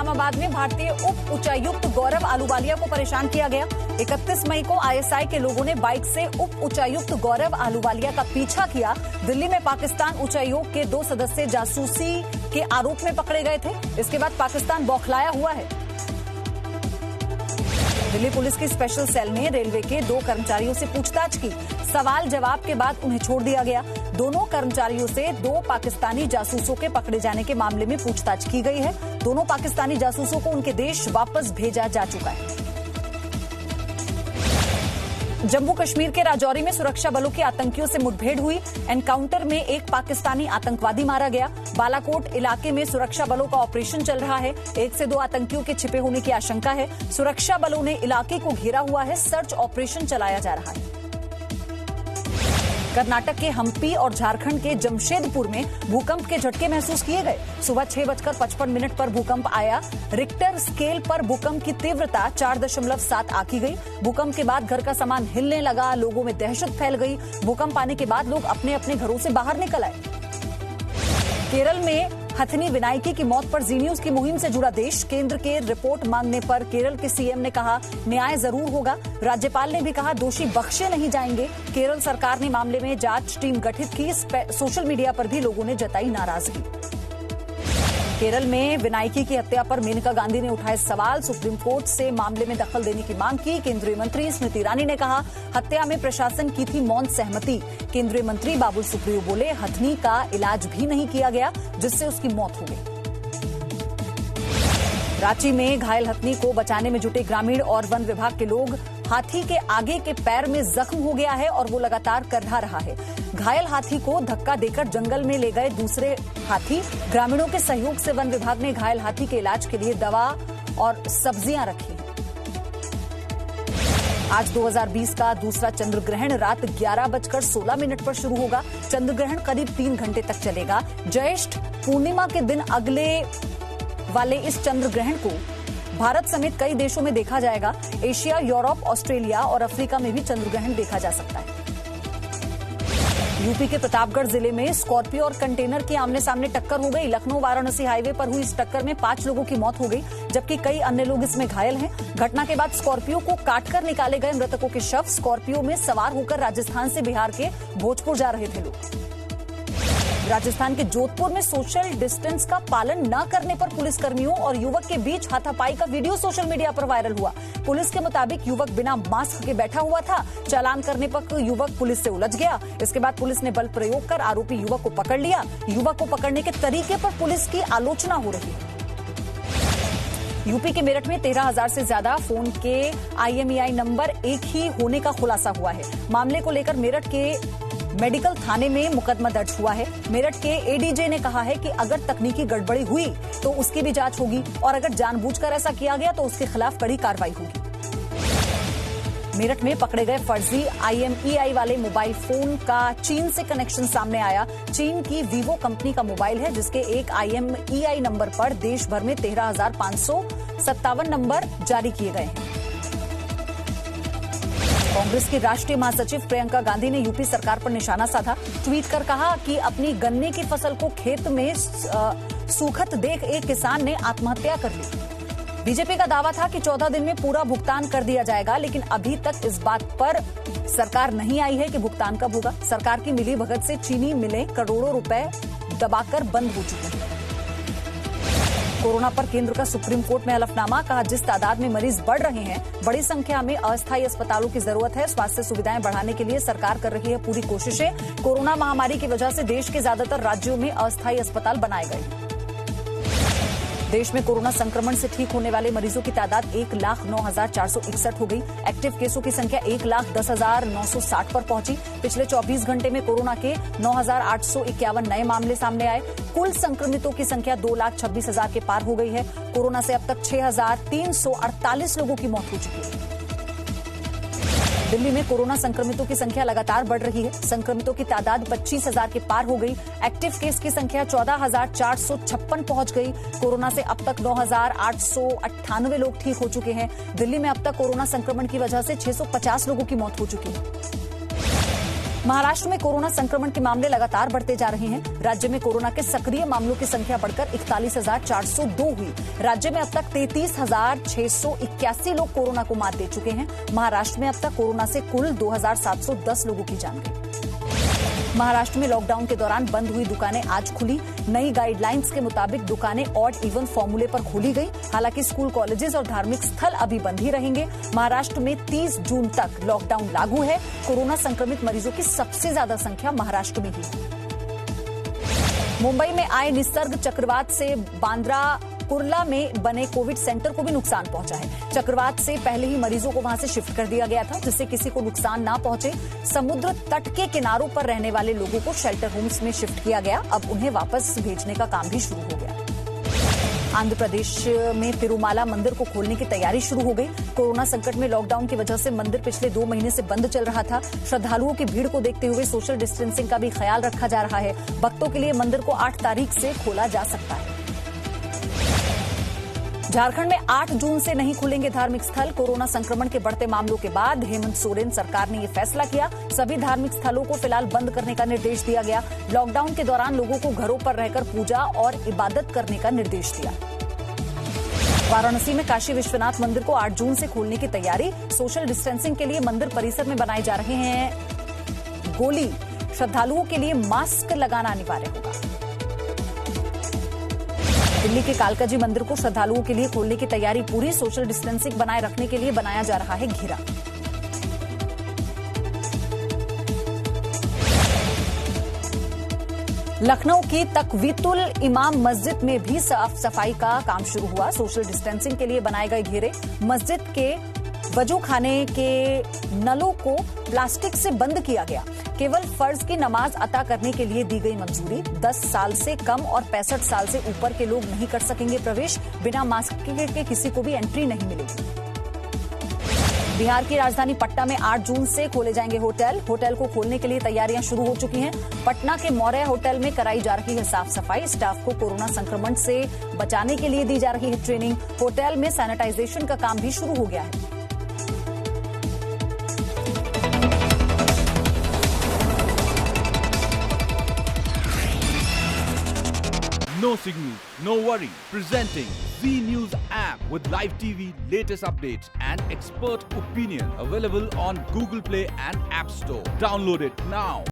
इस्लामाबाद में भारतीय उप उच्चायुक्त गौरव आलूवालिया को परेशान किया गया। 31 मई को आईएसआई के लोगों ने बाइक से उप उच्चायुक्त गौरव आलूवालिया का पीछा किया। दिल्ली में पाकिस्तान उच्चायोग के 2 सदस्य जासूसी के आरोप में पकड़े गए थे। इसके बाद पाकिस्तान बौखलाया हुआ है। दिल्ली पुलिस की स्पेशल सेल ने रेलवे के 2 कर्मचारियों से पूछताछ की। सवाल जवाब के बाद उन्हें छोड़ दिया गया। दोनों कर्मचारियों से 2 पाकिस्तानी जासूसों के पकड़े जाने के मामले में पूछताछ की गई है। दोनों पाकिस्तानी जासूसों को उनके देश वापस भेजा जा चुका है। जम्मू कश्मीर के राजौरी में सुरक्षा बलों की आतंकियों से मुठभेड़ हुई। एनकाउंटर में एक पाकिस्तानी आतंकवादी मारा गया। बालाकोट इलाके में सुरक्षा बलों का ऑपरेशन चल रहा है। 1 से 2 आतंकियों के छिपे होने की आशंका है। सुरक्षा बलों ने इलाके को घेरा हुआ है। सर्च ऑपरेशन चलाया जा रहा है। कर्नाटक के हम्पी और झारखंड के जमशेदपुर में भूकंप के झटके महसूस किए गए। सुबह 6:55 पर भूकंप आया। रिक्टर स्केल पर भूकंप की तीव्रता 4.7 आंकी गई। भूकंप के बाद घर का सामान हिलने लगा। लोगों में दहशत फैल गई। भूकंप आने के बाद लोग अपने अपने घरों से बाहर निकल आए। केरल में हथनी विनायकी की मौत पर जी न्यूज की मुहिम से जुड़ा देश। केंद्र के रिपोर्ट मांगने पर केरल के सीएम ने कहा न्याय जरूर होगा। राज्यपाल ने भी कहा दोषी बख्शे नहीं जाएंगे। केरल सरकार ने मामले में जांच टीम गठित की। सोशल मीडिया पर भी लोगों ने जताई नाराजगी। केरल में विनायकी की हत्या पर मेनका गांधी ने उठाए सवाल। सुप्रीम कोर्ट से मामले में दखल देने की मांग की। केंद्रीय मंत्री स्मृति ईरानी ने कहा हत्या में प्रशासन की थी मौन सहमति। केंद्रीय मंत्री बाबुल सुप्रियो बोले हथनी का इलाज भी नहीं किया गया जिससे उसकी मौत हो गई। रांची में घायल हथनी को बचाने में जुटे ग्रामीण और वन विभाग के लोग। हाथी के आगे के पैर में जख्म हो गया है और वो लगातार करधा रहा है। घायल हाथी को धक्का देकर जंगल में ले गए दूसरे हाथी। ग्रामीणों के सहयोग से वन विभाग ने घायल हाथी के इलाज के लिए दवा और सब्जियां रखी। आज 2020 का दूसरा चंद्र ग्रहण रात 11:16 पर शुरू होगा। चंद्र ग्रहण करीब 3 घंटे तक चलेगा। ज्येष्ठ पूर्णिमा के दिन अगले वाले इस चंद्र ग्रहण को भारत समेत कई देशों में देखा जाएगा। एशिया, यूरोप, ऑस्ट्रेलिया और अफ्रीका में भी चंद्र ग्रहण देखा जा सकता है। यूपी के प्रतापगढ़ जिले में स्कॉर्पियो और कंटेनर की आमने सामने टक्कर हो गई। लखनऊ वाराणसी हाईवे पर हुई इस टक्कर में 5 लोगों की मौत हो गई जबकि कई अन्य लोग इसमें घायल हैं। घटना के बाद स्कॉर्पियो को काटकर निकाले गए मृतकों के शव। स्कॉर्पियो में सवार होकर राजस्थान से बिहार के भोजपुर जा रहे थे लोग। राजस्थान के जोधपुर में सोशल डिस्टेंस का पालन न करने पर पुलिसकर्मियों और युवक के बीच हाथापाई का वीडियो सोशल मीडिया पर वायरल हुआ। पुलिस के मुताबिक युवक बिना मास्क के बैठा हुआ था। चालान करने पर युवक पुलिस से उलझ गया। इसके बाद पुलिस ने बल प्रयोग कर आरोपी युवक को पकड़ लिया। युवक को पकड़ने के तरीके पर पुलिस की आलोचना हो रही है। यूपी के मेरठ में 13,000 से ज्यादा फोन के IMEI नंबर एक ही होने का खुलासा हुआ है। मामले को लेकर मेरठ के मेडिकल थाने में मुकदमा दर्ज हुआ है। मेरठ के ADJ ने कहा है कि अगर तकनीकी गड़बड़ी हुई तो उसकी भी जांच होगी और अगर जानबूझकर ऐसा किया गया तो उसके खिलाफ कड़ी कार्रवाई होगी। मेरठ में पकड़े गए फर्जी IMEI वाले मोबाइल फोन का चीन से कनेक्शन सामने आया। चीन की वीवो कंपनी का मोबाइल है जिसके एक IMEI नंबर पर देश भर में 13,557 नंबर जारी किए गए हैं। कांग्रेस की राष्ट्रीय महासचिव प्रियंका गांधी ने यूपी सरकार पर निशाना साधा। ट्वीट कर कहा कि अपनी गन्ने की फसल को खेत में सूखत देख एक किसान ने आत्महत्या कर ली। बीजेपी का दावा था कि 14 दिन में पूरा भुगतान कर दिया जाएगा, लेकिन अभी तक इस बात पर सरकार नहीं आई है कि भुगतान कब होगा। सरकार की मिलीभगत से चीनी मिलें करोड़ों रुपए दबाकर बंद हो चुकी हैं। कोरोना पर केंद्र का सुप्रीम कोर्ट में हलफनामा। कहा जिस तादाद में मरीज बढ़ रहे हैं, बड़ी संख्या में अस्थायी अस्पतालों की जरूरत है। स्वास्थ्य सुविधाएं बढ़ाने के लिए सरकार कर रही है पूरी कोशिशें। कोरोना महामारी की वजह से देश के ज्यादातर राज्यों में अस्थायी अस्पताल बनाए गए। देश में कोरोना संक्रमण से ठीक होने वाले मरीजों की तादाद 1,09,461 हो गई। एक्टिव केसों की संख्या 1,10,960 पर पहुंची। पिछले 24 घंटे में कोरोना के 9,851 नए मामले सामने आए। कुल संक्रमितों की संख्या 2,26,000 के पार हो गई है। कोरोना से अब तक 6,348 लोगों की मौत हो चुकी है। दिल्ली में कोरोना संक्रमितों की संख्या लगातार बढ़ रही है। संक्रमितों की तादाद 25,000 के पार हो गई। एक्टिव केस की संख्या 14,456 पहुंच गई। कोरोना से अब तक 9,898 लोग ठीक हो चुके हैं। दिल्ली में अब तक कोरोना संक्रमण की वजह से 650 लोगों की मौत हो चुकी है। महाराष्ट्र में कोरोना संक्रमण के मामले लगातार बढ़ते जा रहे हैं। राज्य में कोरोना के सक्रिय मामलों की संख्या बढ़कर 41,402 हुई। राज्य में अब तक 33,681 लोग कोरोना को मात दे चुके हैं। महाराष्ट्र में अब तक कोरोना से कुल 2,710 लोगों की जान गई। महाराष्ट्र में लॉकडाउन के दौरान बंद हुई दुकानें आज खुली। नई गाइडलाइंस के मुताबिक दुकानें ऑड इवन फॉर्मूले पर खोली गई। हालांकि स्कूल, कॉलेजेस और धार्मिक स्थल अभी बंद ही रहेंगे। महाराष्ट्र में 30 जून तक लॉकडाउन लागू है। कोरोना संक्रमित मरीजों की सबसे ज्यादा संख्या महाराष्ट्र में ही है। मुंबई में आए निसर्ग चक्रवात से बांद्रा कुर्ला में बने कोविड सेंटर को भी नुकसान पहुंचा है। चक्रवात से पहले ही मरीजों को वहां से शिफ्ट कर दिया गया था, जिससे किसी को नुकसान ना पहुंचे। समुद्र तट के किनारों पर रहने वाले लोगों को शेल्टर होम्स में शिफ्ट किया गया। अब उन्हें वापस भेजने का काम भी शुरू हो गया। आंध्र प्रदेश में तिरुमाला मंदिर को खोलने की तैयारी शुरू हो गई। कोरोना संकट में लॉकडाउन की वजह से मंदिर पिछले 2 महीने से बंद चल रहा था। श्रद्धालुओं की भीड़ को देखते हुए सोशल डिस्टेंसिंग का भी ख्याल रखा जा रहा है। भक्तों के लिए मंदिर को 8 तारीख से खोला जा सकता है। झारखंड में 8 जून से नहीं खुलेंगे धार्मिक स्थल। कोरोना संक्रमण के बढ़ते मामलों के बाद हेमंत सोरेन सरकार ने यह फैसला किया। सभी धार्मिक स्थलों को फिलहाल बंद करने का निर्देश दिया गया। लॉकडाउन के दौरान लोगों को घरों पर रहकर पूजा और इबादत करने का निर्देश दिया। वाराणसी में काशी विश्वनाथ मंदिर को 8 जून से खोलने की तैयारी। सोशल डिस्टेंसिंग के लिए मंदिर परिसर में बनाए जा रहे हैं गोली। श्रद्धालुओं के लिए मास्क लगाना अनिवार्य होगा। दिल्ली के कालकाजी मंदिर को श्रद्धालुओं के लिए खोलने की तैयारी पूरी। सोशल डिस्टेंसिंग बनाए रखने के लिए बनाया जा रहा है घेरा। लखनऊ की तकवीतुल इमाम मस्जिद में भी साफ सफाई का काम शुरू हुआ। सोशल डिस्टेंसिंग के लिए बनाए गए घेरे, मस्जिद के वजू खाने के नलों को प्लास्टिक से बंद किया गया। केवल फर्ज की नमाज अता करने के लिए दी गई मंजूरी। 10 साल से कम और 65 साल से ऊपर के लोग नहीं कर सकेंगे प्रवेश। बिना मास्क के किसी को भी एंट्री नहीं मिलेगी। बिहार की राजधानी पटना में 8 जून से खोले जाएंगे होटल। होटल को खोलने के लिए तैयारियां शुरू हो चुकी हैं। पटना के मौर्य होटल में कराई जा रही है साफ सफाई। स्टाफ को कोरोना संक्रमण से बचाने के लिए दी जा रही है ट्रेनिंग। होटल में सैनिटाइजेशन का काम भी शुरू हो गया है। No signal, no worry. Presenting Z News app with live TV, latest updates and expert opinion. Available on Google Play and App Store. Download it now.